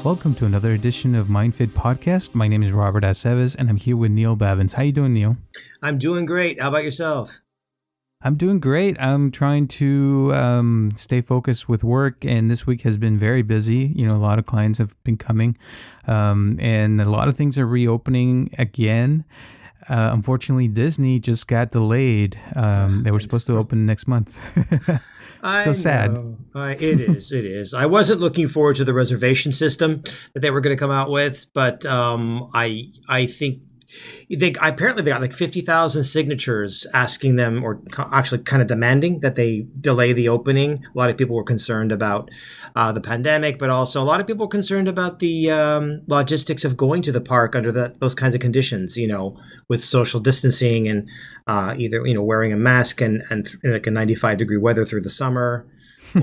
Welcome to another edition of mindfitpodcast. My name is Robert Aceves, and I'm here with Neil Babins. How you doing, Neil? I'm doing great. How about yourself? I'm doing great. I'm trying to stay focused with work, and this week has been very busy. You know, a lot of clients have been coming, and a lot of things are reopening again. Unfortunately, Disney just got delayed. They were supposed to open next month. So sad. It is. I wasn't looking forward to the reservation system that they were going to come out with, but I think apparently they got like 50,000 signatures asking them, or actually kind of demanding that they delay the opening. A lot of people were concerned about the pandemic, but also a lot of people were concerned about the logistics of going to the park under those kinds of conditions, you know, with social distancing and either, you know, wearing a mask and like a 95-degree weather through the summer.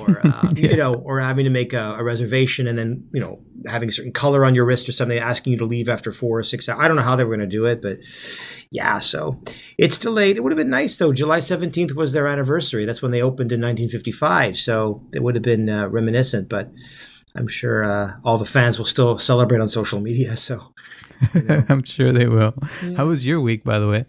Or you know, or having to make a reservation and then, you know, having a certain color on your wrist or something, asking you to leave after 4 or 6 hours. I don't know how they were going to do it, but yeah, so it's delayed. It would have been nice though. July 17th was their anniversary. That's when they opened in 1955, so it would have been reminiscent. But I'm sure all the fans will still celebrate on social media. So you know. I'm sure they will. Yeah. How was your week, by the way?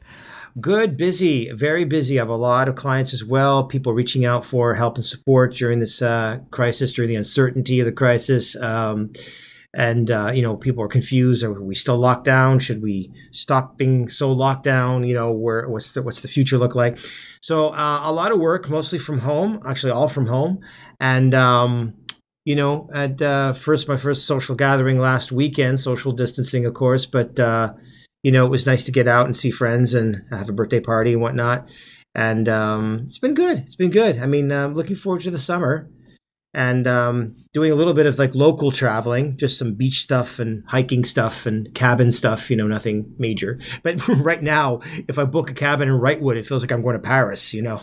Good, busy, very busy. I have a lot of clients as well, people reaching out for help and support during this crisis, during the uncertainty of the crisis. And you know, people are confused. Are we still locked down? Should we stop being so locked down? You know, what's the future look like? So a lot of work, mostly from home, actually all from home. And you know, at my first social gathering last weekend, social distancing, of course, but you know, it was nice to get out and see friends and have a birthday party and whatnot. And it's been good. It's been good. I mean, looking forward to the summer and doing a little bit of like local traveling, just some beach stuff and hiking stuff and cabin stuff, you know, nothing major. But right now, if I book a cabin in Wrightwood, it feels like I'm going to Paris, you know.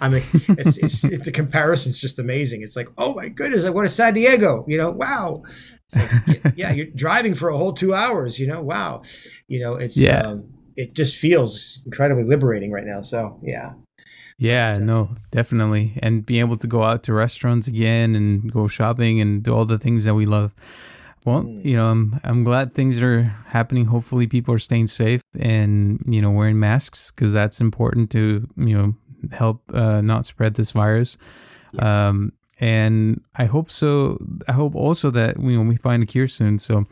I mean, it's the comparison's just amazing. It's like, oh my goodness, I went to San Diego, you know, wow. It's like, yeah, you're driving for a whole 2 hours, you know, wow. You know, it's it just feels incredibly liberating right now. So, yeah. Yeah, no, definitely. And being able to go out to restaurants again and go shopping and do all the things that we love. Well, you know, I'm glad things are happening. Hopefully people are staying safe and, you know, wearing masks because that's important to, you know, help not spread this virus. Yeah. And I hope so. I hope also that, you know, we find a cure soon. So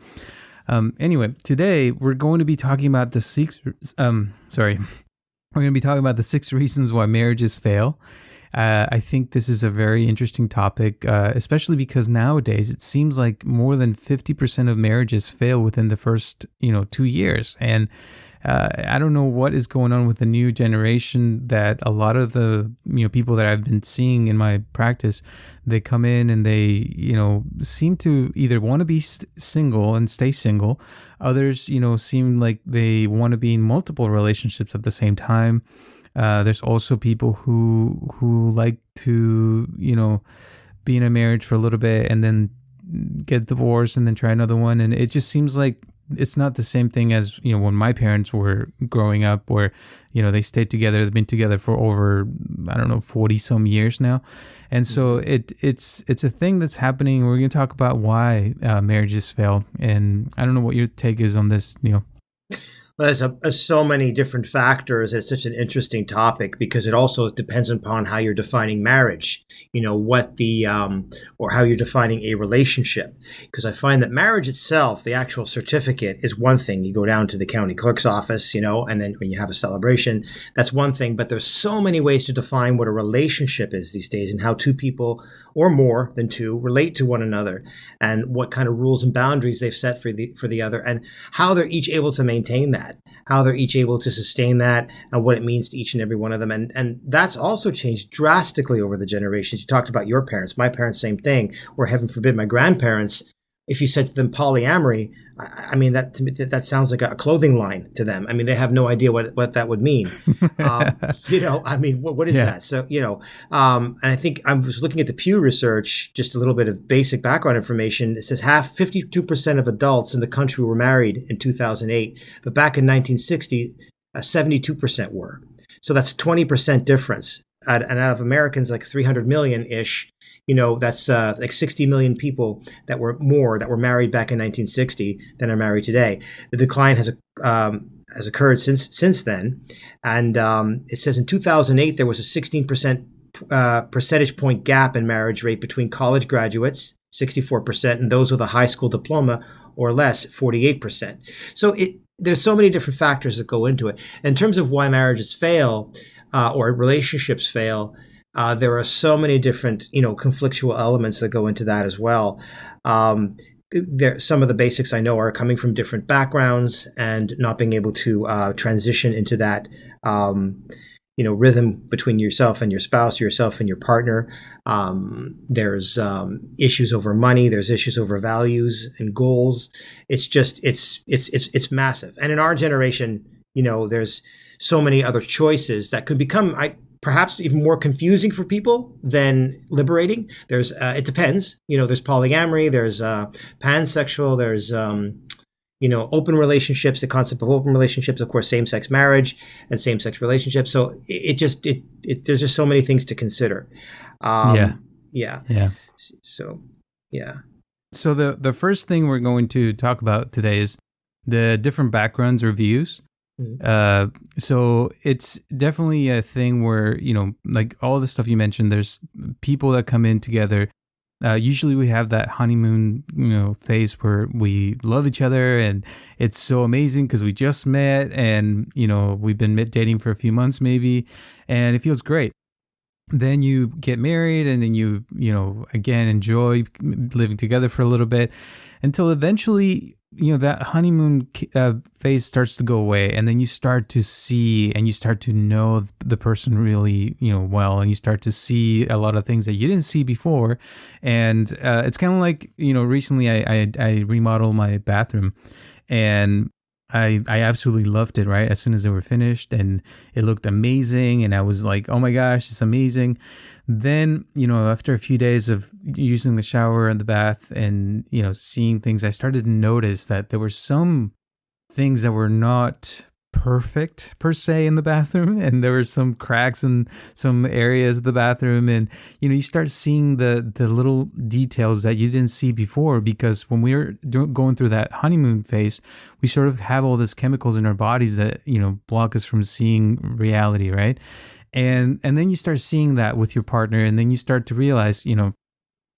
anyway, today we're going to be talking about the We're going to be talking about the 6 reasons why marriages fail. I think this is a very interesting topic, especially because nowadays it seems like more than 50% of marriages fail within the first, you know, 2 years. And I don't know what is going on with the new generation that a lot of the, you know, people that I've been seeing in my practice, they come in and they, you know, seem to either want to be single and stay single. Others, you know, seem like they want to be in multiple relationships at the same time. There's also people who like to, you know, be in a marriage for a little bit and then get divorced and then try another one. And it just seems like it's not the same thing as, you know, when my parents were growing up where, you know, they stayed together. They've been together for over, I don't know, 40 some years now. And so it's a thing that's happening. We're going to talk about why marriages fail. And I don't know what your take is on this, Neil. Well, there's so many different factors. It's such an interesting topic because it also depends upon how you're defining marriage, you know, what the, or how you're defining a relationship. Because I find that marriage itself, the actual certificate is one thing. You go down to the county clerk's office, you know, and then when you have a celebration, that's one thing. But there's so many ways to define what a relationship is these days and how two people or more than two relate to one another and what kind of rules and boundaries they've set for the other and how they're each able to maintain that, how they're each able to sustain that and what it means to each and every one of them. And that's also changed drastically over the generations. You talked about your parents, my parents, same thing, or heaven forbid, my grandparents. If you said to them polyamory, I mean, that to me, that sounds like a clothing line to them. I mean, they have no idea what that would mean. You know, I mean, what is that? So, you know, and I think I was looking at the Pew research, just a little bit of basic background information. It says 52% of adults in the country were married in 2008, but back in 1960, 72% were. So that's 20% difference and out of Americans, like 300 million ish, that's like 60 million people that were married back in 1960 than are married today. The decline has occurred since then, and it says in 2008 there was a 16% percentage point gap in marriage rate between college graduates, 64%, and those with a high school diploma or less, 48%. So there's so many different factors that go into it. In terms of why marriages fail or relationships fail, there are so many different, conflictual elements that go into that as well. Some of the basics I know are coming from different backgrounds and not being able to transition into that, rhythm between yourself and your spouse, yourself and your partner. There's issues over money. There's issues over values and goals. It's massive. And in our generation, there's so many other choices that could become, perhaps even more confusing for people than liberating. There's, it depends. There's polyamory. There's pansexual. There's open relationships, the concept of open relationships, of course, same-sex marriage and same-sex relationships. So there's just so many things to consider. Yeah. So, yeah. So the first thing we're going to talk about today is the different backgrounds or views. So it's definitely a thing where, like all the stuff you mentioned, there's people that come in together. Usually we have that honeymoon, phase where we love each other and it's so amazing because we just met and, we've been dating for a few months maybe, and it feels great. Then you get married and then you again, enjoy living together for a little bit until eventually, that honeymoon phase starts to go away, and then you start to see and you start to know the person really, well, and you start to see a lot of things that you didn't see before. And it's kind of like, recently I remodeled my bathroom, and I absolutely loved it, right? As soon as they were finished and it looked amazing and I was like, oh my gosh, it's amazing. Then, after a few days of using the shower and the bath and, seeing things, I started to notice that there were some things that were not perfect per se in the bathroom, and there were some cracks in some areas of the bathroom, and you start seeing the little details that you didn't see before, because when we were going through that honeymoon phase, we sort of have all these chemicals in our bodies that block us from seeing reality, right? And then you start seeing that with your partner, and then you start to realize,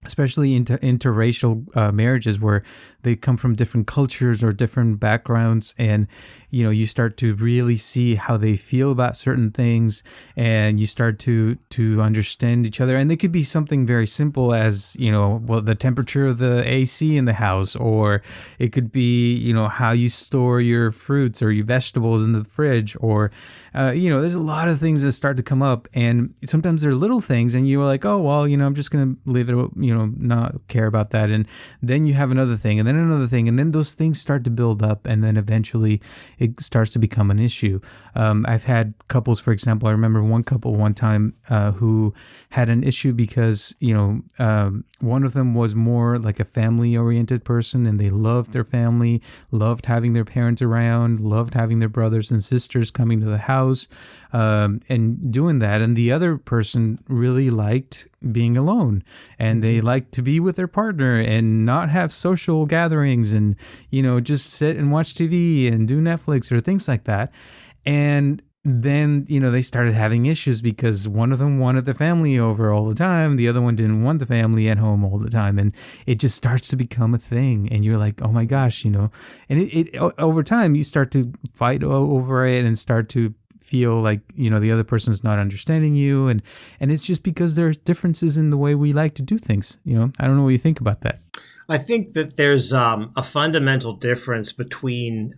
especially interracial marriages where they come from different cultures or different backgrounds, and you start to really see how they feel about certain things, and you start to understand each other. And it could be something very simple as the temperature of the AC in the house, or it could be how you store your fruits or your vegetables in the fridge, or there's a lot of things that start to come up, and sometimes they're little things and you're like, oh well, I'm just gonna leave it, not care about that. And then you have another thing, and then another thing, and then those things start to build up, and then eventually it starts to become an issue. I've had couples, for example, I remember one couple one time who had an issue because, one of them was more like a family-oriented person, and they loved their family, loved having their parents around, loved having their brothers and sisters coming to the house, and doing that. And the other person really liked being alone, and they like to be with their partner and not have social gatherings and just sit and watch TV and do Netflix or things like that. And then they started having issues because one of them wanted the family over all the time, the other one didn't want the family at home all the time, and it just starts to become a thing. And you're like, oh my gosh, and it over time you start to fight over it and start to feel like the other person's not understanding you, and it's just because there's differences in the way we like to do things. I don't know what you think about that. I think that there's a fundamental difference between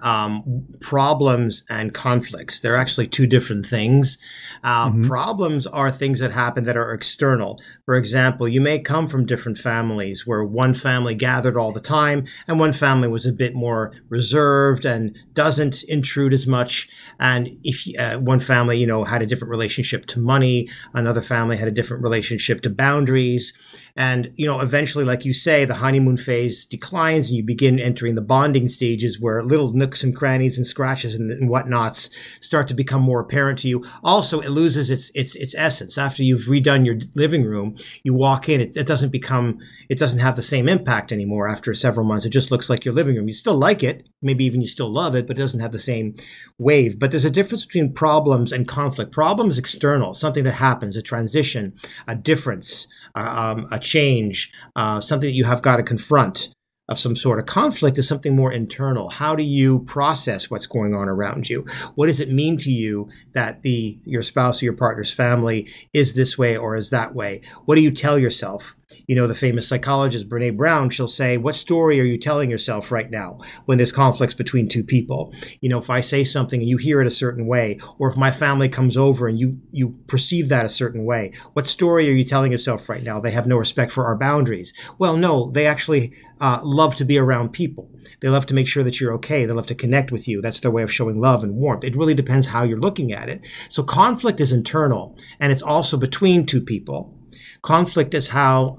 problems and conflicts. They're actually two different things. Problems are things that happen that are external. For example, you may come from different families where one family gathered all the time and one family was a bit more reserved and doesn't intrude as much. And if one family, had a different relationship to money, another family had a different relationship to boundaries. And, eventually, like you say, the honeymoon phase declines and you begin entering the bonding stages where little nooks and crannies and scratches and whatnots start to become more apparent to you. Also, it loses its essence. After you've redone your living room, you walk in, it doesn't have the same impact anymore after several months. It just looks like your living room. You still like it, maybe even you still love it, but it doesn't have the same wave. But there's a difference between problems and conflict. Problem is external, something that happens, a transition, a difference, a change, something that you have got to confront of some sort. Of conflict is something more internal. How do you process what's going on around you? What does it mean to you that your spouse or your partner's family is this way or is that way? What do you tell yourself? You know, the famous psychologist Brene Brown, she'll say, what story are you telling yourself right now when there's conflicts between two people? You know, if I say something and you hear it a certain way, or if my family comes over and you perceive that a certain way, what story are you telling yourself right now? They have no respect for our boundaries. Well, no, they actually love to be around people. They love to make sure that you're okay. They love to connect with you. That's their way of showing love and warmth. It really depends how you're looking at it. So conflict is internal, and it's also between two people. Conflict is how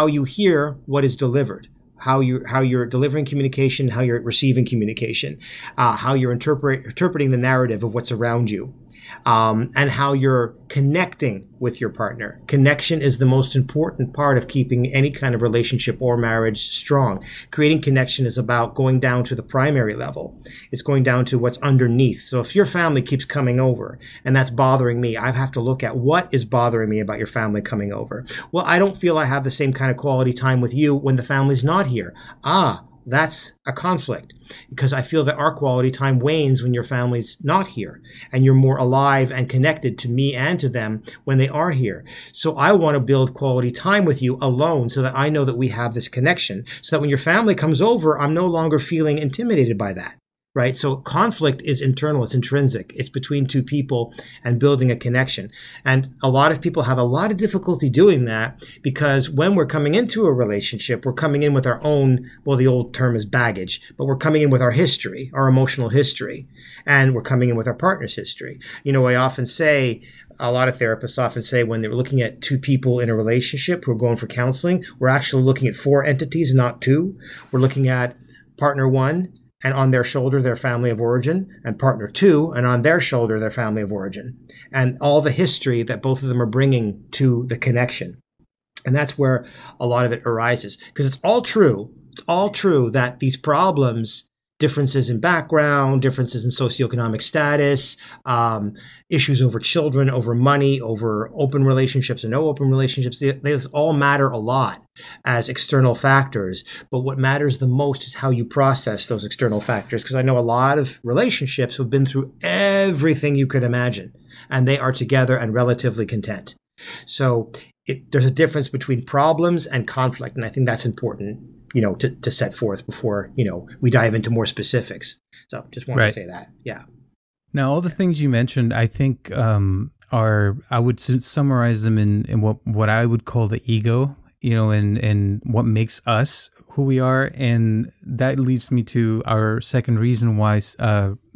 you hear what is delivered, how you're delivering communication, how you're receiving communication, how you're interpreting the narrative of what's around you, and how you're connecting with your partner. Connection is the most important part of keeping any kind of relationship or marriage strong. Creating connection is about going down to the primary level. It's going down to what's underneath. So if your family keeps coming over and that's bothering me, I have to look at what is bothering me about your family coming over. Well, I don't feel I have the same kind of quality time with you when the family's not here. That's a conflict, because I feel that our quality time wanes when your family's not here and you're more alive and connected to me and to them when they are here. So I want to build quality time with you alone so that I know that we have this connection, so that when your family comes over, I'm no longer feeling intimidated by that. Right? So conflict is internal, it's intrinsic. It's between two people and building a connection. And a lot of people have a lot of difficulty doing that, because when we're coming into a relationship, we're coming in with our own, well, the old term is baggage, but we're coming in with our history, our emotional history, and we're coming in with our partner's history. You know, I often say, a lot of therapists often say when they're looking at two people in a relationship who are going for counseling, we're actually looking at 4 entities, not 2. We're looking at partner 1, and on their shoulder, their family of origin, and partner 2, and on their shoulder, their family of origin, and all the history that both of them are bringing to the connection. And that's where a lot of it arises, because it's all true. It's all true that these problems, differences in background, differences in socioeconomic status, issues over children, over money, over open relationships and no open relationships, these all matter a lot as external factors. But what matters the most is how you process those external factors. Because I know a lot of relationships who've been through everything you could imagine, and they are together and relatively content. So there's a difference between problems and conflict. And I think that's important, you know, to set forth before, you know, we dive into more specifics. So just wanted to say that. Yeah. Now, all the things you mentioned, I think I would summarize them in what I would call the ego, you know, and what makes us who we are. And that leads me to our second reason why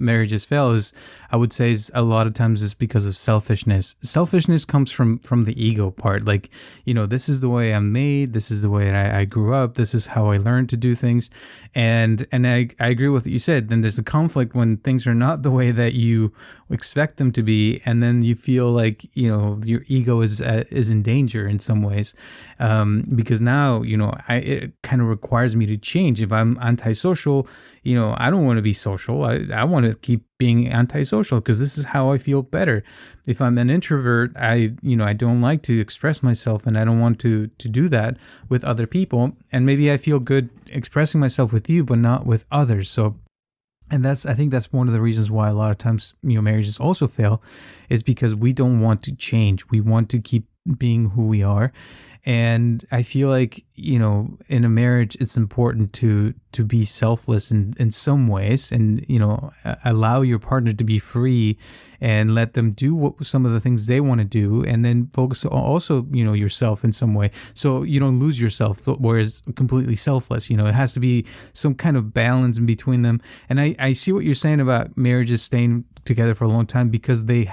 marriages fail is, I would say, is a lot of times is because of selfishness. Selfishness comes from the ego part. Like, you know, this is the way I'm made. This is the way I grew up. This is how I learned to do things. And I agree with what you said. Then there's a conflict when things are not the way that you expect them to be. And then you feel like, you know, your ego is in danger in some ways. Because now, you know, it kind of requires me to change. If I'm antisocial, you know, I don't want to be social. I want to keep being antisocial because this is how I feel better. If I'm an introvert, I don't like to express myself, and I don't want to do that with other people. And maybe I feel good expressing myself with you, but not with others. So, and I think that's one of the reasons why a lot of times, you know, marriages also fail, is because we don't want to change. We want to keep being who we are. And I feel like, you know, in a marriage, it's important to be selfless in some ways, and, you know, allow your partner to be free and let them do some of the things they want to do, and then focus also, you know, yourself in some way. So you don't lose yourself, whereas completely selfless, you know, it has to be some kind of balance in between them. And I see what you're saying about marriages staying together for a long time because they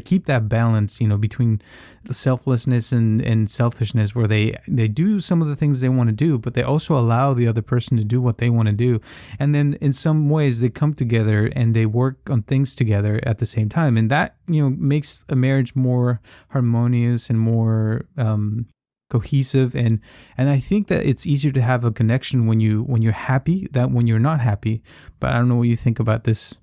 keep that balance, between the selflessness and selfishness, where they do some of the things they want to do, but they also allow the other person to do what they want to do. And then in some ways they come together and they work on things together at the same time. And that, makes a marriage more harmonious and more cohesive. And I think that it's easier to have a connection when you're happy than when you're not happy. But I don't know what you think about this.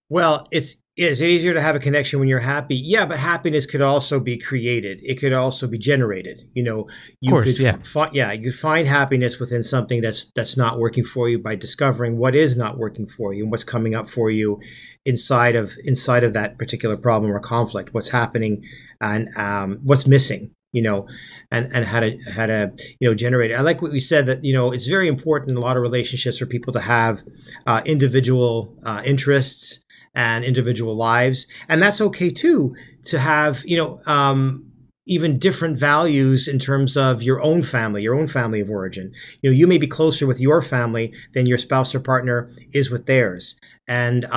Well, it's easier to have a connection when you're happy. Yeah, but happiness could also be created. It could also be generated. You course, could you could find happiness within something that's not working for you by discovering what is not working for you and what's coming up for you inside of that particular problem or conflict. What's happening and what's missing. And how to generate it. I like what we said that it's very important in a lot of relationships for people to have individual interests and individual lives. And that's okay too, to have, even different values in terms of your own family of origin. You may be closer with your family than your spouse or partner is with theirs. And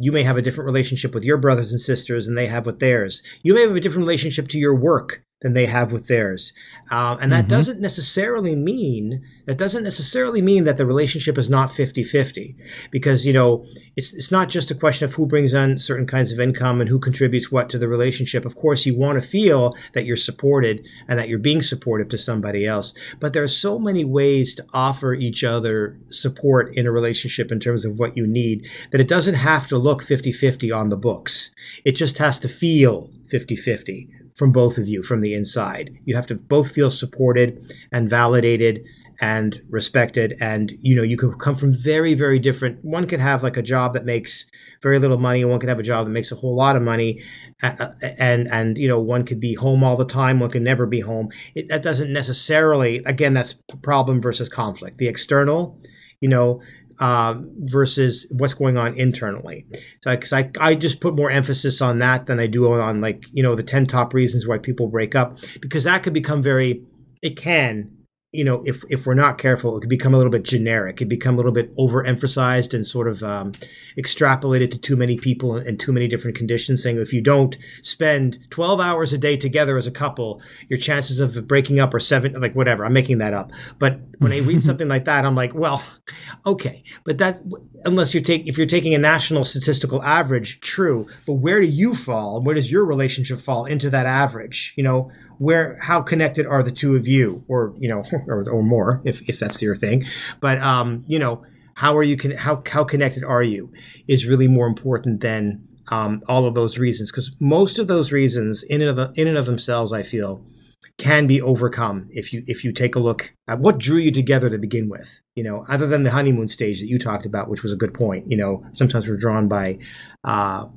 you may have a different relationship with your brothers and sisters than they have with theirs. You may have a different relationship to your work than they have with theirs. And that doesn't necessarily mean that the relationship is not 50-50, because, it's not just a question of who brings on certain kinds of income and who contributes what to the relationship. Of course, you want to feel that you're supported and that you're being supportive to somebody else. But there are so many ways to offer each other support in a relationship in terms of what you need, that it doesn't have to look 50-50 on the books. It just has to feel 50-50. From both of you, from the inside. You have to both feel supported and validated and respected. And, you could come from very, very different. One could have like a job that makes very little money. One could have a job that makes a whole lot of money. And one could be home all the time. One could never be home. That doesn't necessarily, again, that's problem versus conflict. The external, versus what's going on internally. So, because I just put more emphasis on that than I do on the 10 top reasons why people break up, because that could become it can, if we're not careful, it could become a little bit generic. It could become a little bit overemphasized and sort of extrapolated to too many people and too many different conditions, saying if you don't spend 12 hours a day together as a couple, your chances of breaking up are 7, like whatever. I'm making that up. But when I read something like that, I'm like, well, okay. But that's, if you're taking a national statistical average, true. But where do you fall? Where does your relationship fall into that average? How connected are the two of you, or or more, if that's your thing. But how are you? How connected are you? Is really more important than all of those reasons, because most of those reasons, in and of themselves, I feel, can be overcome if you take a look at what drew you together to begin with. Other than the honeymoon stage that you talked about, which was a good point. Sometimes we're drawn by a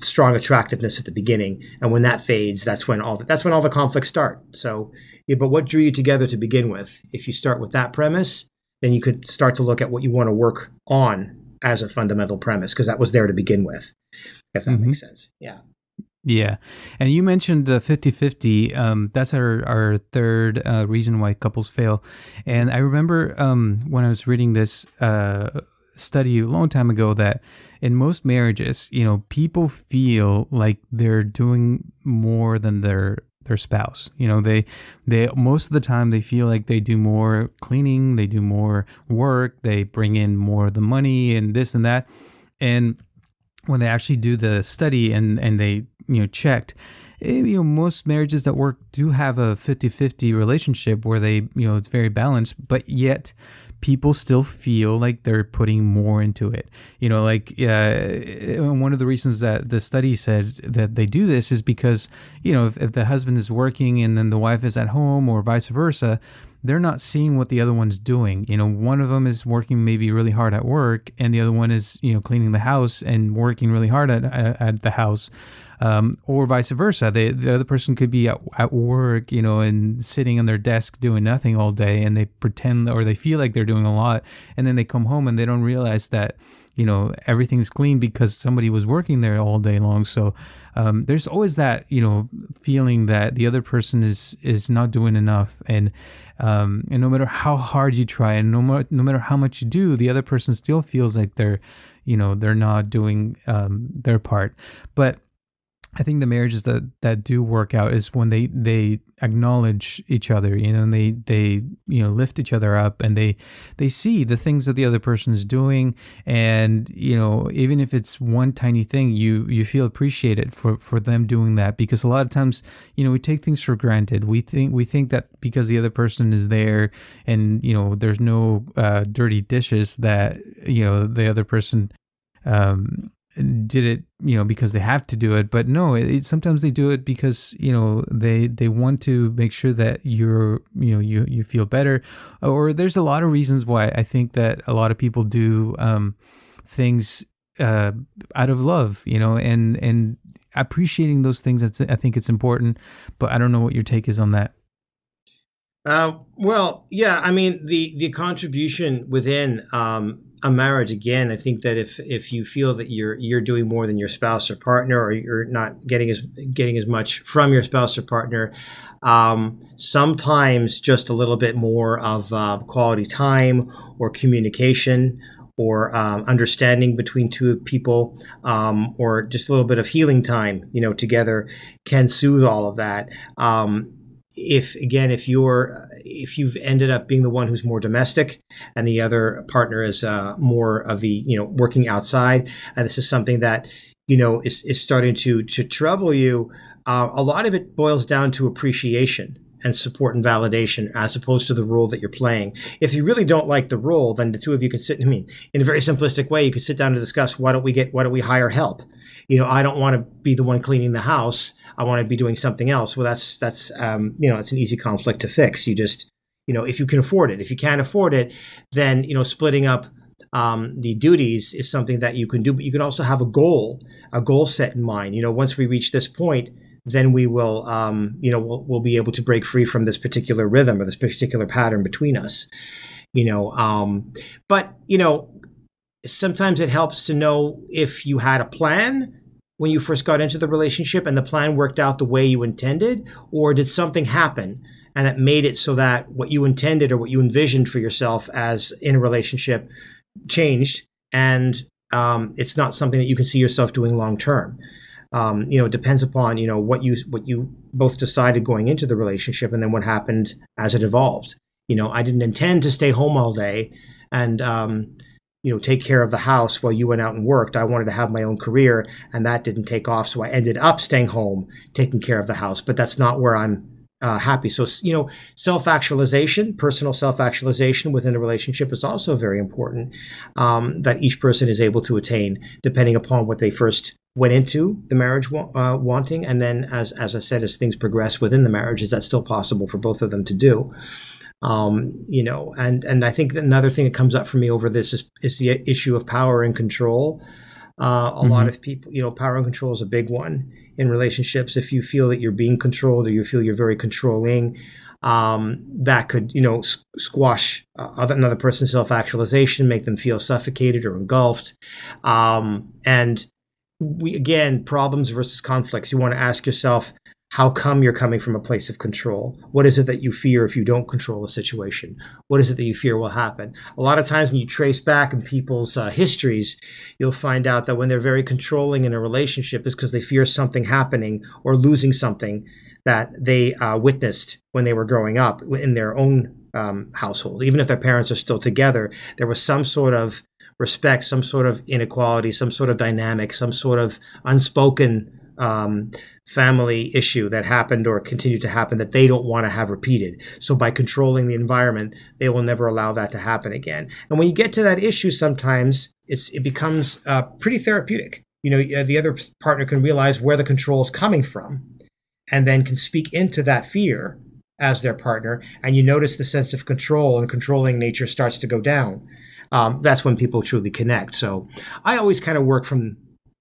strong attractiveness at the beginning, and when that fades, that's when all the conflicts start. So, but what drew you together to begin with? If you start with that premise, then you could start to look at what you want to work on as a fundamental premise, because that was there to begin with. If that makes sense, yeah. Yeah. And you mentioned the 50-50. That's our third reason why couples fail. And I remember when I was reading this study a long time ago that in most marriages, people feel like they're doing more than their spouse. They most of the time they feel like they do more cleaning, they do more work, they bring in more of the money and this and that. And when they actually do the study and they checked, most marriages that work do have a 50-50 relationship where they it's very balanced, but yet people still feel like they're putting more into it. One of the reasons that the study said that they do this is because if the husband is working and then the wife is at home, or vice versa, they're not seeing what the other one's doing. One of them is working maybe really hard at work, and the other one is, cleaning the house and working really hard at the house. or vice versa. The other person could be at work, and sitting on their desk doing nothing all day, and they pretend or they feel like they're doing a lot, and then they come home and they don't realize that everything's clean because somebody was working there all day long. So there's always that feeling that the other person is not doing enough, and no matter how hard you try, and no matter how much you do, the other person still feels like they're not doing their part. But I think the marriages that do work out is when they acknowledge each other, and they lift each other up, and they see the things that the other person is doing, and even if it's one tiny thing, you feel appreciated for them doing that, because a lot of times we take things for granted. We think that because the other person is there and there's no dirty dishes, that the other person did it because they have to do it. But no, sometimes they do it because they want to make sure that you feel better, or there's a lot of reasons why I think that a lot of people do things out of love, and appreciating those things. I think it's important, but I don't know what your take is on that. Well, yeah, I mean, the contribution within a marriage, again, I think that if you feel that you're doing more than your spouse or partner, or you're not getting as much from your spouse or partner, sometimes just a little bit more of quality time or communication or understanding between two people, or just a little bit of healing time, together, can soothe all of that. If you've ended up being the one who's more domestic and the other partner is more of the working outside, and this is something that is starting to trouble you, a lot of it boils down to appreciation and support and validation, as opposed to the role that you're playing. If you really don't like the role, then the two of you can sit. In a very simplistic way, you could sit down and discuss, why don't we hire help? I don't want to be the one cleaning the house. I want to be doing something else. Well, that's it's an easy conflict to fix. You just, if you can afford it. If you can't afford it, then splitting up the duties is something that you can do. But you can also have a goal set in mind. Once we reach this point, then we will, we'll be able to break free from this particular rhythm or this particular pattern between us. But sometimes it helps to know if you had a plan when you first got into the relationship and the plan worked out the way you intended, or did something happen and that made it so that what you intended or what you envisioned for yourself as in a relationship changed, and it's not something that you can see yourself doing long term. It depends upon what you both decided going into the relationship, and then what happened as it evolved. I didn't intend to stay home all day and take care of the house while you went out and worked. I wanted to have my own career, and that didn't take off. So I ended up staying home, taking care of the house. But that's not where I'm happy. So, self-actualization, personal self-actualization within a relationship is also very important, that each person is able to attain, depending upon what they first went into the marriage wanting. And then, as I said, as things progress within the marriage, is that still possible for both of them to do? And I think that another thing that comes up for me over this is the issue of power and control. A lot of people, power and control is a big one in relationships. If you feel that you're being controlled, or you feel you're very controlling, that could, squash another person's self-actualization, make them feel suffocated or engulfed. And problems versus conflicts. You want to ask yourself, how come you're coming from a place of control? What is it that you fear if you don't control a situation? What is it that you fear will happen? A lot of times when you trace back in people's histories, you'll find out that when they're very controlling in a relationship, is because they fear something happening or losing something that they witnessed when they were growing up in their own household. Even if their parents are still together, there was some sort of respect, some sort of inequality, some sort of dynamic, some sort of unspoken family issue that happened or continued to happen that they don't want to have repeated. So by controlling the environment, they will never allow that to happen again. And when you get to that issue, sometimes it becomes pretty therapeutic. The other partner can realize where the control is coming from, and then can speak into that fear as their partner. And you notice the sense of control and controlling nature starts to go down. That's when people truly connect. So I always kind of work from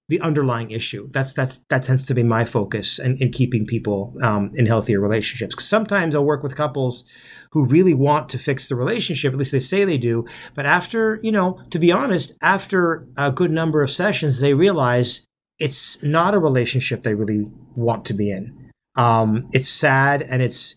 the underlying issue. That tends to be my focus in keeping people in healthier relationships. 'Cause sometimes I'll work with couples who really want to fix the relationship, at least they say they do. But after, to be honest, after a good number of sessions, they realize it's not a relationship they really want to be in. It's sad, and it's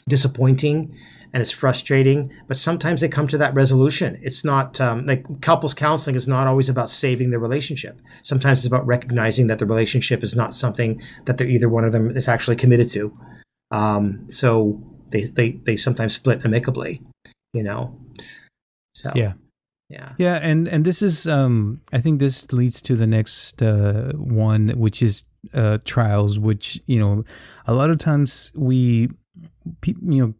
disappointing, and it's frustrating, but sometimes they come to that resolution. It's not like couples counseling is not always about saving the relationship. Sometimes it's about recognizing that the relationship is not something that either one of them is actually committed to. So they sometimes split amicably, So yeah. And this is I think this leads to the next one, which is trials, which a lot of times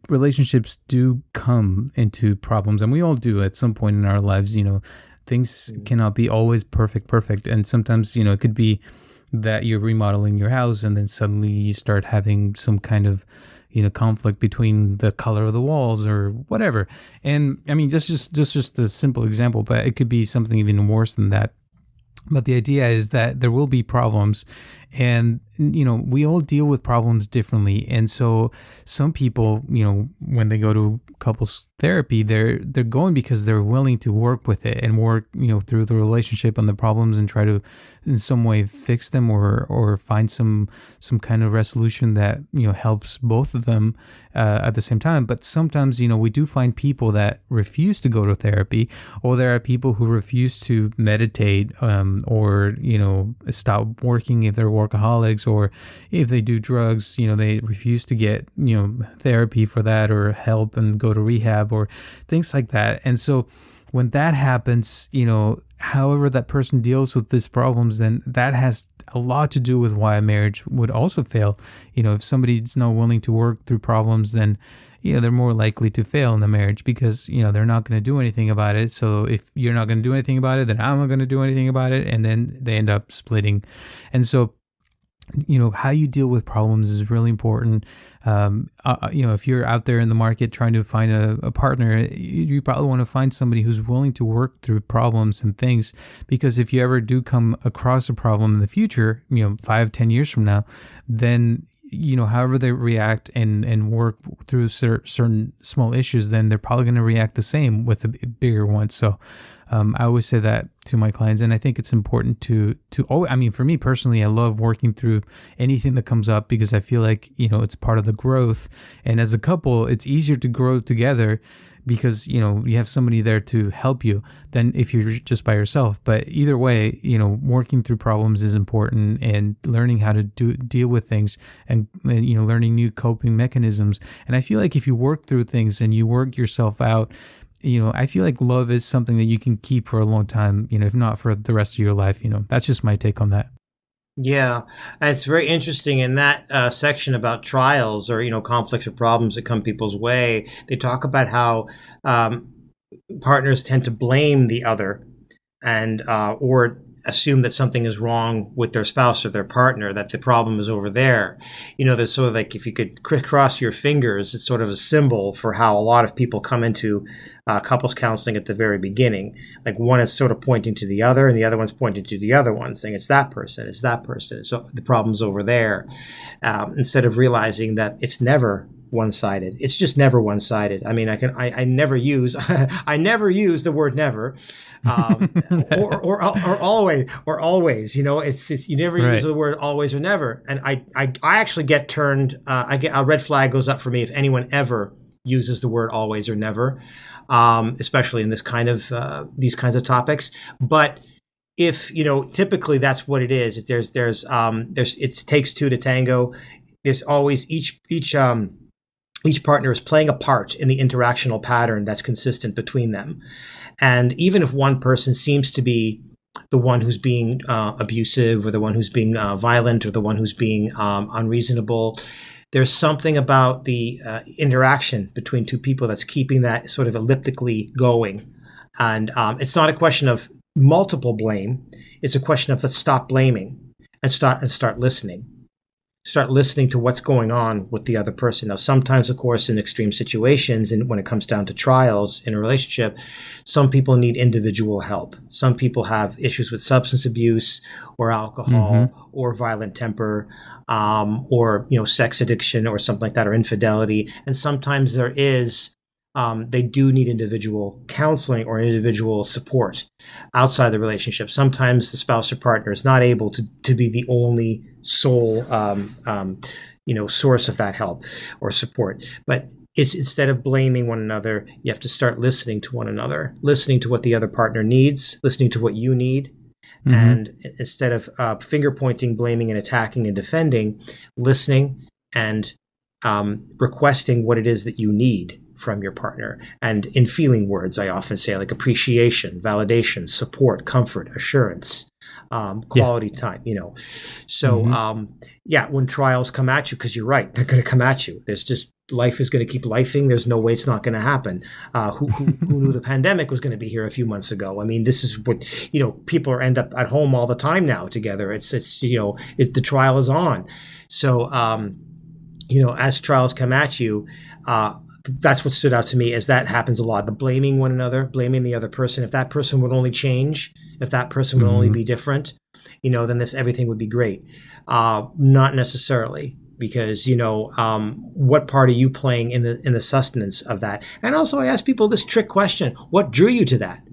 relationships do come into problems, and we all do at some point in our lives. Things cannot be always perfect, and sometimes it could be that you're remodeling your house and then suddenly you start having some kind of conflict between the color of the walls or whatever. And I mean, that's just a simple example, but it could be something even worse than that. But the idea is that there will be problems, and we all deal with problems differently. And so some people, when they go to couples therapy, they're going because they're willing to work with it and work through the relationship and the problems and try to in some way fix them or find some kind of resolution that helps both of them at the same time. But sometimes we do find people that refuse to go to therapy, or there are people who refuse to meditate or stop working if they're workaholics, or if they do drugs, they refuse to get therapy for that or help and go to rehab or things like that. And so when that happens, however that person deals with these problems, then that has a lot to do with why a marriage would also fail. If somebody's not willing to work through problems, then they're more likely to fail in the marriage because they're not going to do anything about it. So if you're not going to do anything about it, then I'm not going to do anything about it, and then they end up splitting. And so how you deal with problems is really important. If you're out there in the market trying to find a partner, you probably want to find somebody who's willing to work through problems and things, because if you ever do come across a problem in the future, 5-10 years from now, then however they react and work through certain small issues, then they're probably going to react the same with a bigger one. So I always say that to my clients, and I think it's important for me personally, I love working through anything that comes up because I feel like, it's part of the growth. And as a couple, it's easier to grow together because, you have somebody there to help you than if you're just by yourself. But either way, working through problems is important, and learning how to deal with things and learning new coping mechanisms. And I feel like if you work through things and you work yourself out, I feel like love is something that you can keep for a long time, if not for the rest of your life. That's just my take on that. Yeah, it's very interesting in that section about trials or conflicts or problems that come people's way. They talk about how partners tend to blame the other and or assume that something is wrong with their spouse or their partner, that the problem is over there. There's sort of like, if you could crisscross your fingers, it's sort of a symbol for how a lot of people come into couples counseling at the very beginning. Like one is sort of pointing to the other, and the other one's pointing to the other one, saying it's that person. So the problem's over there, instead of realizing that it's never one-sided. It's just never one-sided. I mean, I never use I never use the word never, or always. It's you never use the word always or never. And I actually get turned. I get a red flag goes up for me if anyone ever uses the word always or never, especially in this kind of these kinds of topics. But if typically that's what it is. There's it takes two to tango. There's always each partner is playing a part in the interactional pattern that's consistent between them. And even if one person seems to be the one who's being abusive, or the one who's being violent, or the one who's being unreasonable, there's something about the interaction between two people that's keeping that sort of elliptically going. And it's not a question of multiple blame. It's a question of let's stop blaming and start listening. start listening to what's going on with the other person. Now, sometimes, of course, in extreme situations, and when it comes down to trials in a relationship, some people need individual help. Some people have issues with substance abuse or alcohol or violent temper, or sex addiction or something like that, or infidelity. And sometimes they do need individual counseling or individual support outside the relationship. Sometimes the spouse or partner is not able to be the only sole, source of that help or support. But it's, instead of blaming one another, you have to start listening to one another, listening to what the other partner needs, listening to what you need. And instead of finger pointing, blaming, and attacking and defending, listening and requesting what it is that you need from your partner. And in feeling words, I often say, like appreciation, validation, support, comfort, assurance, quality time, So, when trials come at you, because you're right, they're going to come at you. There's just, life is going to keep lifing. There's no way it's not going to happen. Who knew the pandemic was going to be here a few months ago? I mean, this is what, people end up at home all the time now together. It's the trial is on. So, as trials come at you, that's what stood out to me, is that happens a lot. The blaming one another, blaming the other person. If that person would only change, if that person would only be different, then everything would be great. Not necessarily, because, what part are you playing in the sustenance of that? And also, I ask people this trick question: what drew you to that?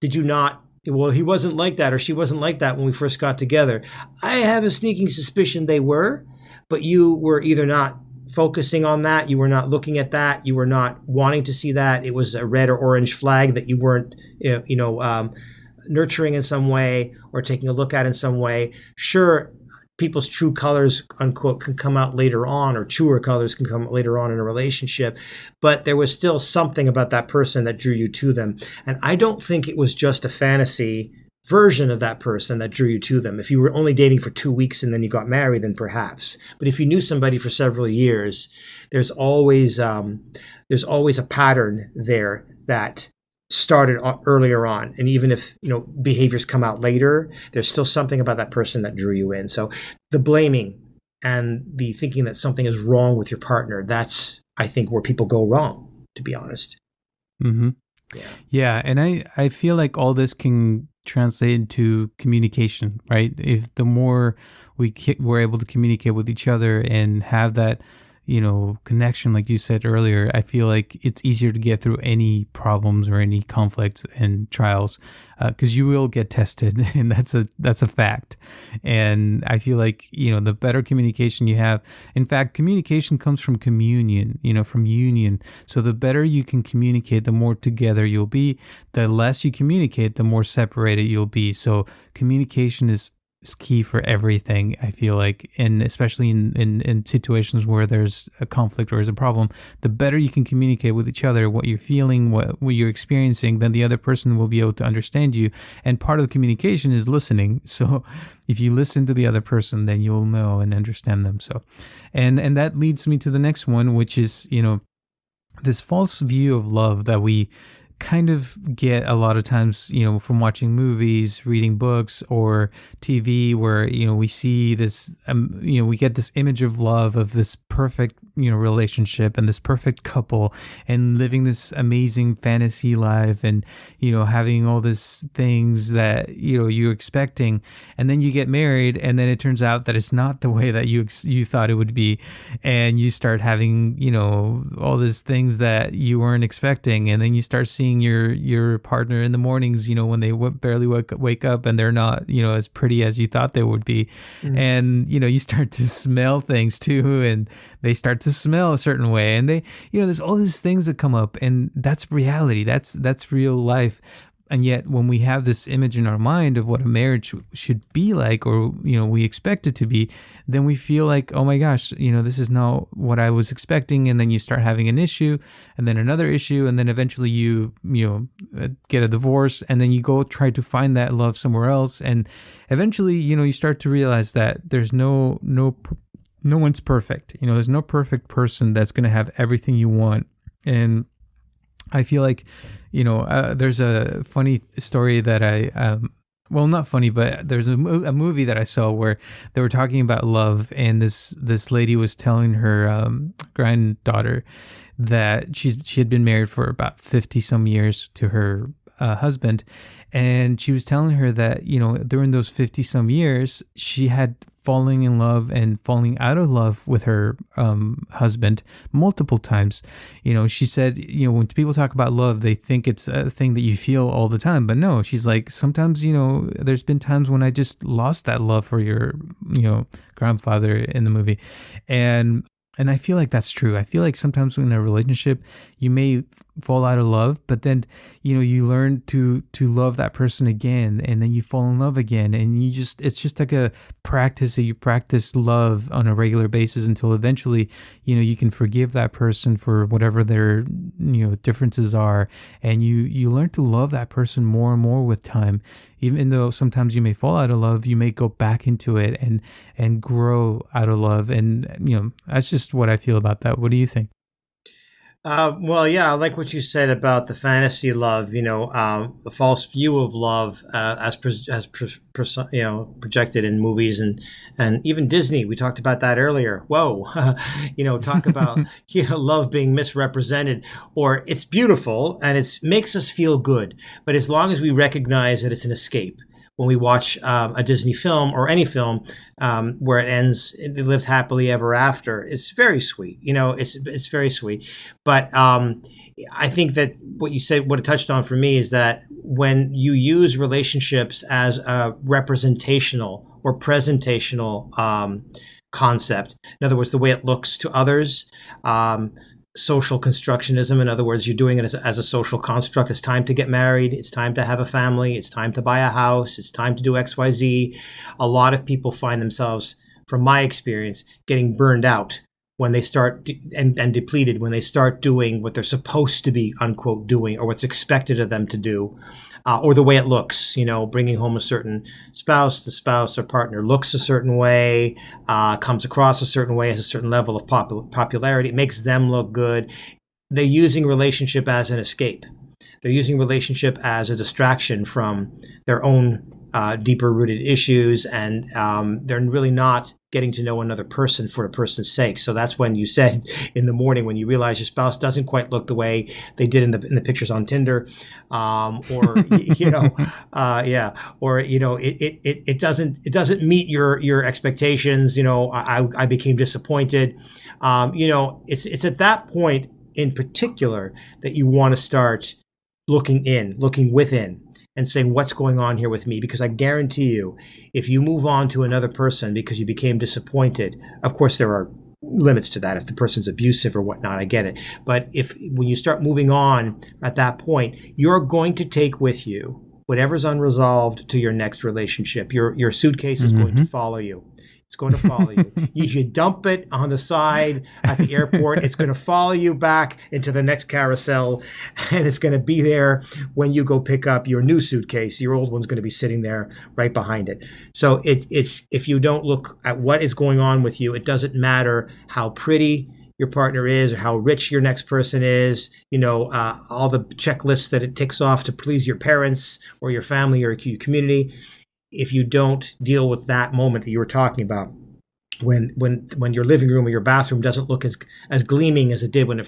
Did you not? Well, he wasn't like that, or she wasn't like that when we first got together. I have a sneaking suspicion they were, but you were either not focusing on that, you were not looking at that, you were not wanting to see that. It was a red or orange flag that you weren't, nurturing in some way or taking a look at in some way. Sure, people's true colors, unquote, can come out later on, or truer colors can come out later on in a relationship, but there was still something about that person that drew you to them. And I don't think it was just a fantasy version of that person that drew you to them. If you were only dating for 2 weeks and then you got married, then perhaps. But if you knew somebody for several years, there's always a pattern there that started earlier on. And even if behaviors come out later, there's still something about that person that drew you in. So the blaming and the thinking that something is wrong with your partner, that's, I think, where people go wrong, to be honest. Yeah, and I feel like all this can translate into communication, right? If the more we're able to communicate with each other and have that, connection, like you said earlier, I feel like it's easier to get through any problems or any conflicts and trials, because you will get tested, and that's a fact. And I feel like, the better communication you have, in fact, communication comes from communion, from union. So the better you can communicate, the more together you'll be. The less you communicate, the more separated you'll be. So communication is key for everything, I feel like, and especially in situations where there's a conflict or there's a problem. The better you can communicate with each other what you're feeling, what you're experiencing, then the other person will be able to understand you. And part of the communication is listening. So if you listen to the other person, then you'll know and understand them. So and that leads me to the next one, which is this false view of love that we kind of get a lot of times, from watching movies, reading books, or TV, where, we see this, we get this image of love, of this perfect, relationship and this perfect couple, and living this amazing fantasy life, and, having all these things that, you're expecting. And then you get married, and then it turns out that it's not the way that you thought it would be. And you start having, all these things that you weren't expecting. And then you start seeing your partner in the mornings, when they barely wake up, and they're not, as pretty as you thought they would be. And, you start to smell things too, and they start to smell a certain way. And they, there's all these things that come up, and that's reality. That's real life. And yet when we have this image in our mind of what a marriage should be like, or, we expect it to be, then we feel like, oh my gosh, this is not what I was expecting. And then you start having an issue, and then another issue. And then eventually you get a divorce, and then you go try to find that love somewhere else. And eventually, you start to realize that there's no one's perfect. There's no perfect person that's going to have everything you want. And I feel like, there's a funny story that Well, not funny, but there's a movie that I saw where they were talking about love, and this lady was telling her granddaughter that she had been married for about 50 some years to her husband, and she was telling her that during those 50 some years she had falling in love and falling out of love with her husband multiple times. She said, when people talk about love, they think it's a thing that you feel all the time. But no, she's like, sometimes, there's been times when I just lost that love for your, grandfather in the movie. And I feel like that's true. I feel like sometimes in a relationship, you may fall out of love, but then, you learn to love that person again, and then you fall in love again. And it's just like a practice that you practice love on a regular basis until eventually, you can forgive that person for whatever their, differences are. And you learn to love that person more and more with time. Even though sometimes you may fall out of love, you may go back into it and grow out of love. And, that's just what I feel about that. What do you think? Well, yeah, I like what you said about the fantasy love. The false view of love projected in movies and even Disney. We talked about that earlier. Whoa, talk about love being misrepresented, or it's beautiful and it makes us feel good, but as long as we recognize that it's an escape. When we watch a Disney film or any film where it ends, they lived happily ever after, it's very sweet. It's very sweet. But I think that what you said, what it touched on for me, is that when you use relationships as a representational or presentational concept, in other words, the way it looks to others, social constructionism. In other words, you're doing it as a social construct. It's time to get married. It's time to have a family. It's time to buy a house. It's time to do XYZ. A lot of people find themselves, from my experience, getting burned out when they start and depleted when they start doing what they're supposed to be, unquote, doing, or what's expected of them to do. Or the way it looks, bringing home a certain spouse, the spouse or partner looks a certain way, comes across a certain way, has a certain level of popularity. It makes them look good. They're using relationship as an escape. They're using relationship as a distraction from their own deeper rooted issues, and they're really not getting to know another person for a person's sake. So that's when you said in the morning, when you realize your spouse doesn't quite look the way they did in the pictures on Tinder, it doesn't meet your expectations. I became disappointed. It's at that point in particular that you want to start looking within, and saying, what's going on here with me? Because I guarantee you, if you move on to another person because you became disappointed, of course there are limits to that. If the person's abusive or whatnot, I get it. But when you start moving on at that point, you're going to take with you whatever's unresolved to your next relationship. Your suitcase is going to follow you. It's going to follow you. If you dump it on the side at the airport, it's going to follow you back into the next carousel, and it's going to be there when you go pick up your new suitcase. Your old one's going to be sitting there right behind it. So it's if you don't look at what is going on with you, it doesn't matter how pretty your partner is or how rich your next person is, all the checklists that it ticks off to please your parents or your family or your community. If you don't deal with that moment that you were talking about, when your living room or your bathroom doesn't look as gleaming as it did when you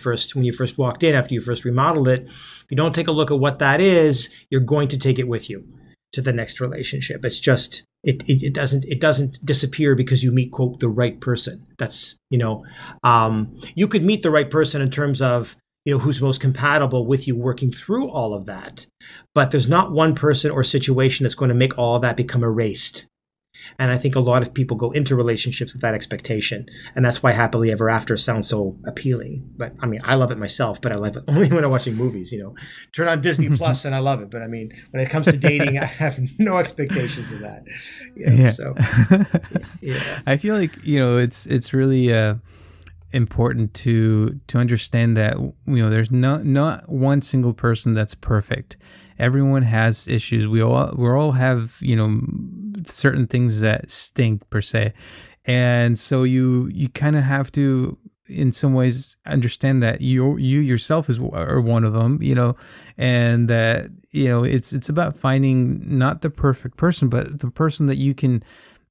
first walked in after you first remodeled it, if you don't take a look at what that is, you're going to take it with you to the next relationship. It's just it doesn't disappear because you meet, quote, the right person. That's you could meet the right person in terms of who's most compatible with you working through all of that. But there's not one person or situation that's going to make all of that become erased. And I think a lot of people go into relationships with that expectation. And that's why happily ever after sounds so appealing. But I mean, I love it myself, but I love it only when I'm watching movies, Turn on Disney Plus and I love it. But I mean, when it comes to dating, I have no expectations of that. Yeah. So, yeah. I feel like, it's really important to understand that there's not one single person that's perfect. Everyone has issues. We all have certain things that stink per se, and so you kind of have to in some ways understand that you yourself are one of them, and that, it's about finding not the perfect person, but the person that you can,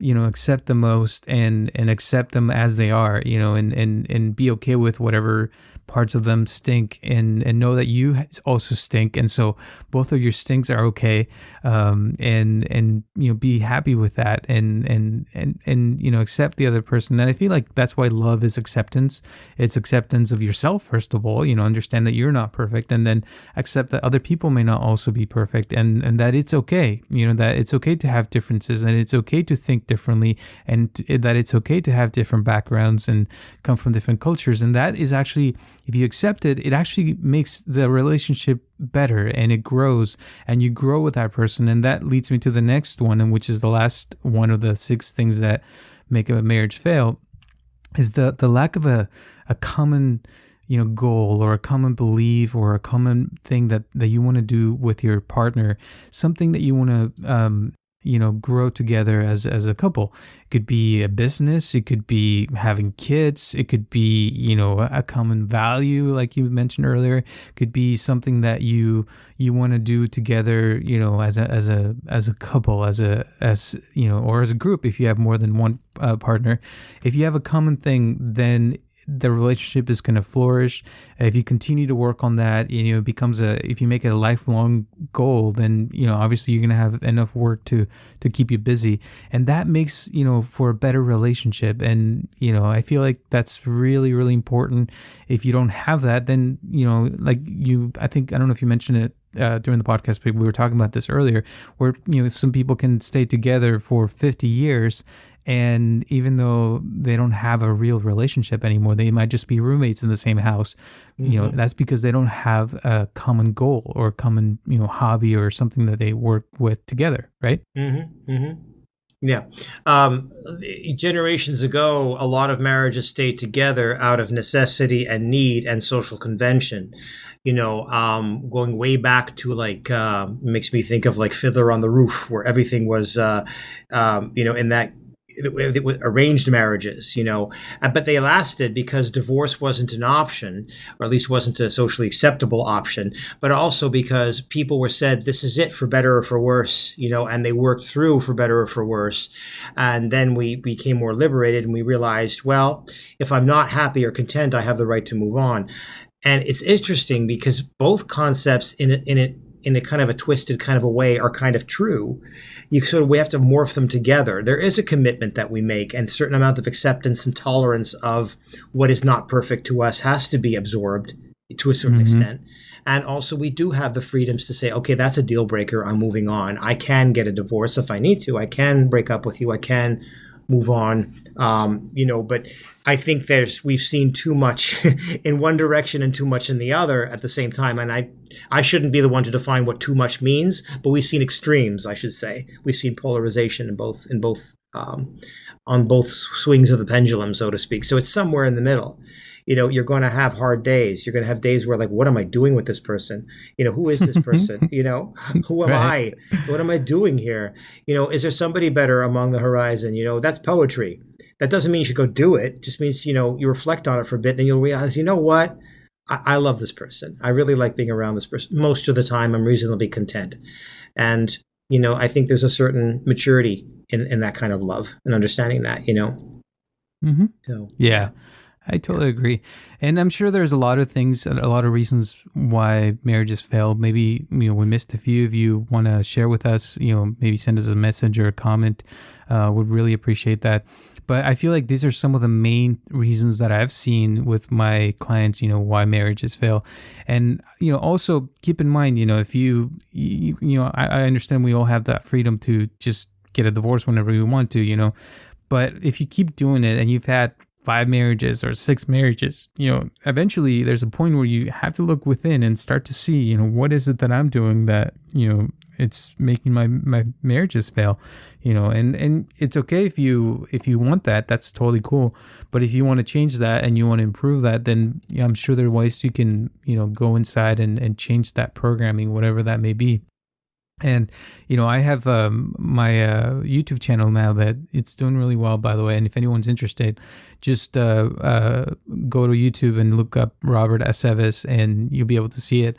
accept the most, and accept them as they are, and be okay with whatever parts of them stink, and know that you also stink. And so both of your stinks are okay. And be happy with that, and accept the other person. And I feel like that's why love is acceptance. It's acceptance of yourself, first of all, understand that you're not perfect, and then accept that other people may not also be perfect, and that it's okay, that it's okay to have differences, and it's okay to think differently, and that it's okay to have different backgrounds and come from different cultures. And that is actually, if you accept it, it actually makes the relationship better, and it grows, and you grow with that person. And that leads me to the next one, and which is the last one of the 6 things that make a marriage fail, is the lack of a common goal, or a common belief, or a common thing that you want to do with your partner, something that you want to grow together as a couple. It could be a business, it could be having kids, it could be, a common value, like you mentioned earlier. It could be something that you want to do together, as a couple, or as a group, if you have more than one partner. If you have a common thing, then the relationship is going to flourish. If you continue to work on that, it becomes if you make it a lifelong goal, then, obviously you're going to have enough work to keep you busy. And that makes, for a better relationship. And, I feel like that's really, really important. If you don't have that, then, I don't know if you mentioned it during the podcast, but we were talking about this earlier, where, some people can stay together for 50 years. And even though they don't have a real relationship anymore, they might just be roommates in the same house. Mm-hmm. That's because they don't have a common goal, or a common, hobby, or something that they work with together, right? Mm-hmm. Mm-hmm. Yeah. Generations ago, a lot of marriages stayed together out of necessity and need and social convention. Going way back to makes me think of like Fiddler on the Roof, where everything was, in that. It was arranged marriages, but they lasted because divorce wasn't an option, or at least wasn't a socially acceptable option, but also because people were said, this is it, for better or for worse, and they worked through for better or for worse. And then we became more liberated, and we realized, well, if I'm not happy or content, I have the right to move on. And it's interesting because both concepts in a kind of a twisted kind of a way are kind of true. We have to morph them together. There is a commitment that we make, and a certain amount of acceptance and tolerance of what is not perfect to us has to be absorbed to a certain extent. And also we do have the freedoms to say, okay, that's a deal breaker, I'm moving on. I can get a divorce if I need to. I can break up with you. I can move on. But I think we've seen too much in one direction and too much in the other at the same time. And I shouldn't be the one to define what too much means, but we've seen extremes, I should say. We've seen polarization on both swings of the pendulum, so to speak. So it's somewhere in the middle. You're going to have hard days. You're going to have days where, like, what am I doing with this person? Who is this person? Who am I? What am I doing here? Is there somebody better among the horizon? That's poetry. That doesn't mean you should go do it. It just means, you reflect on it for a bit, then you'll realize, what? I love this person. I really like being around this person. Most of the time, I'm reasonably content. And, I think there's a certain maturity in that kind of love and understanding that, Mm-hmm. So, yeah. I totally agree. And I'm sure there's a lot of things, a lot of reasons why marriages fail. Maybe, we missed a few. If you want to share with us, maybe send us a message or a comment. Would really appreciate that. But I feel like these are some of the main reasons that I've seen with my clients, why marriages fail. And, also keep in mind, if I understand we all have that freedom to just get a divorce whenever we want to, but if you keep doing it and you've had 5 marriages or 6 marriages, eventually there's a point where you have to look within and start to see, what is it that I'm doing that, it's making my marriages fail, and it's okay if you want that, that's totally cool. But if you want to change that and you want to improve that, then I'm sure there are ways you can, go inside and change that programming, whatever that may be. And, I have my YouTube channel now that it's doing really well, by the way. And if anyone's interested, just go to YouTube and look up Robert Aceves and you'll be able to see it.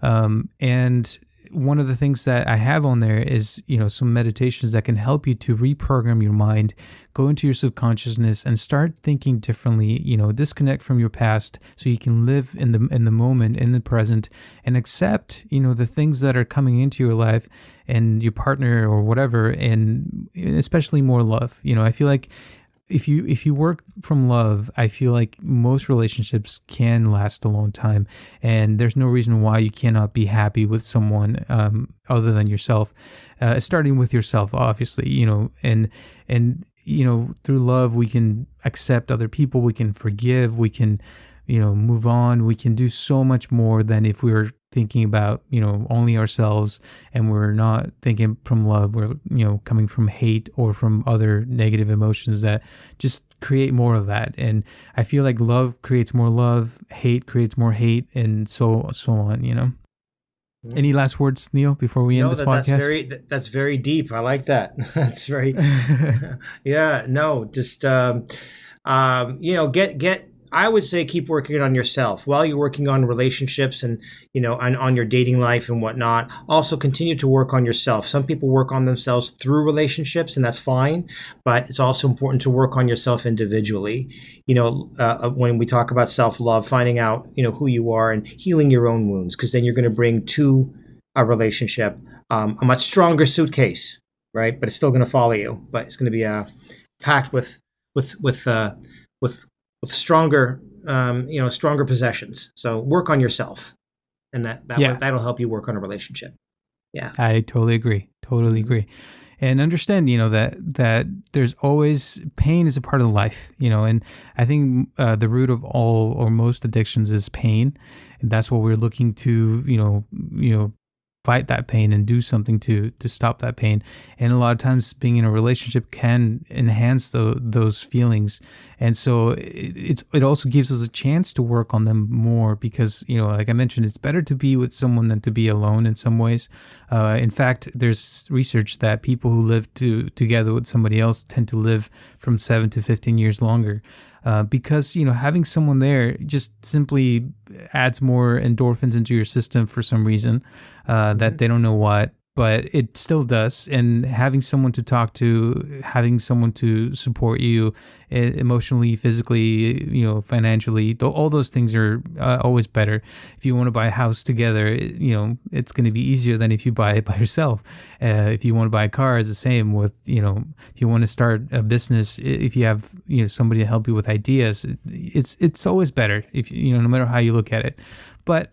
And one of the things that I have on there is, some meditations that can help you to reprogram your mind, go into your subconsciousness and start thinking differently, disconnect from your past so you can live in the moment, in the present, and accept, the things that are coming into your life and your partner or whatever, and especially more love. I feel like if you work from love, I feel like most relationships can last a long time, and there's no reason why you cannot be happy with someone other than yourself. Starting with yourself, obviously, and through love we can accept other people, we can forgive, we can move on, we can do so much more than if we were thinking about only ourselves and we're not thinking from love. We're coming from hate or from other negative emotions that just create more of that. And I feel like love creates more love, hate creates more hate, and so on. Any last words, Neil, before we end this podcast? That's very deep. I like that. That's very yeah, no, just get I would say keep working on yourself while you're working on relationships and, on your dating life and whatnot. Also continue to work on yourself. Some people work on themselves through relationships, and that's fine, but it's also important to work on yourself individually. When we talk about self-love, finding out, who you are and healing your own wounds, because then you're going to bring to a relationship a much stronger suitcase, right? But it's still going to follow you, but it's going to be packed with stronger, stronger possessions. So work on yourself, and that'll help you work on a relationship. Yeah, I totally agree. And understand, that there's always pain is a part of life, and I think the root of all or most addictions is pain, and that's what we're looking to, fight that pain and do something to stop that pain. And a lot of times being in a relationship can enhance those feelings. And so it also gives us a chance to work on them more because, like I mentioned, it's better to be with someone than to be alone in some ways. In fact, there's research that people who live together with somebody else tend to live from 7 to 15 years longer. Because, having someone there just simply adds more endorphins into your system for some reason that they don't know what, but it still does. And having someone to talk to, having someone to support you emotionally, physically, financially, all those things are always better. If you want to buy a house together, it's going to be easier than if you buy it by yourself. If you want to buy a car, it's the same with, if you want to start a business, if you have, somebody to help you with ideas, it's always better if, no matter how you look at it. But,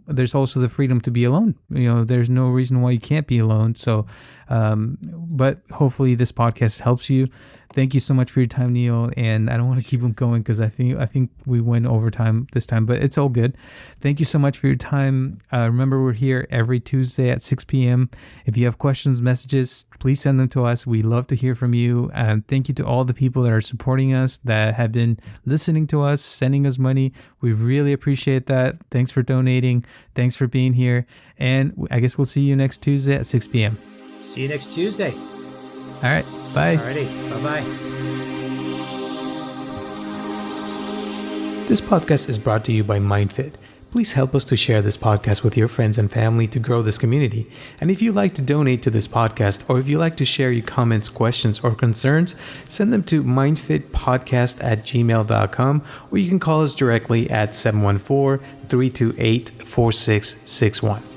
there's also the freedom to be alone. There's no reason why you can't be alone. So, but hopefully this podcast helps you. Thank you so much for your time, Neil. And I don't want to keep them going because I think we went over time this time, but it's all good. Thank you so much for your time. Remember, we're here every Tuesday at 6 p.m. If you have questions, messages, please send them to us. We love to hear from you. And thank you to all the people that are supporting us, that have been listening to us, sending us money. We really appreciate that. Thanks for donating. Thanks for being here. And I guess we'll see you next Tuesday at 6 p.m. See you next Tuesday. All right. Bye. Alrighty. Bye-bye. This podcast is brought to you by MindFit. Please help us to share this podcast with your friends and family to grow this community. And if you'd like to donate to this podcast, or if you'd like to share your comments, questions, or concerns, send them to mindfitpodcast@gmail.com, or you can call us directly at 714-328-4661.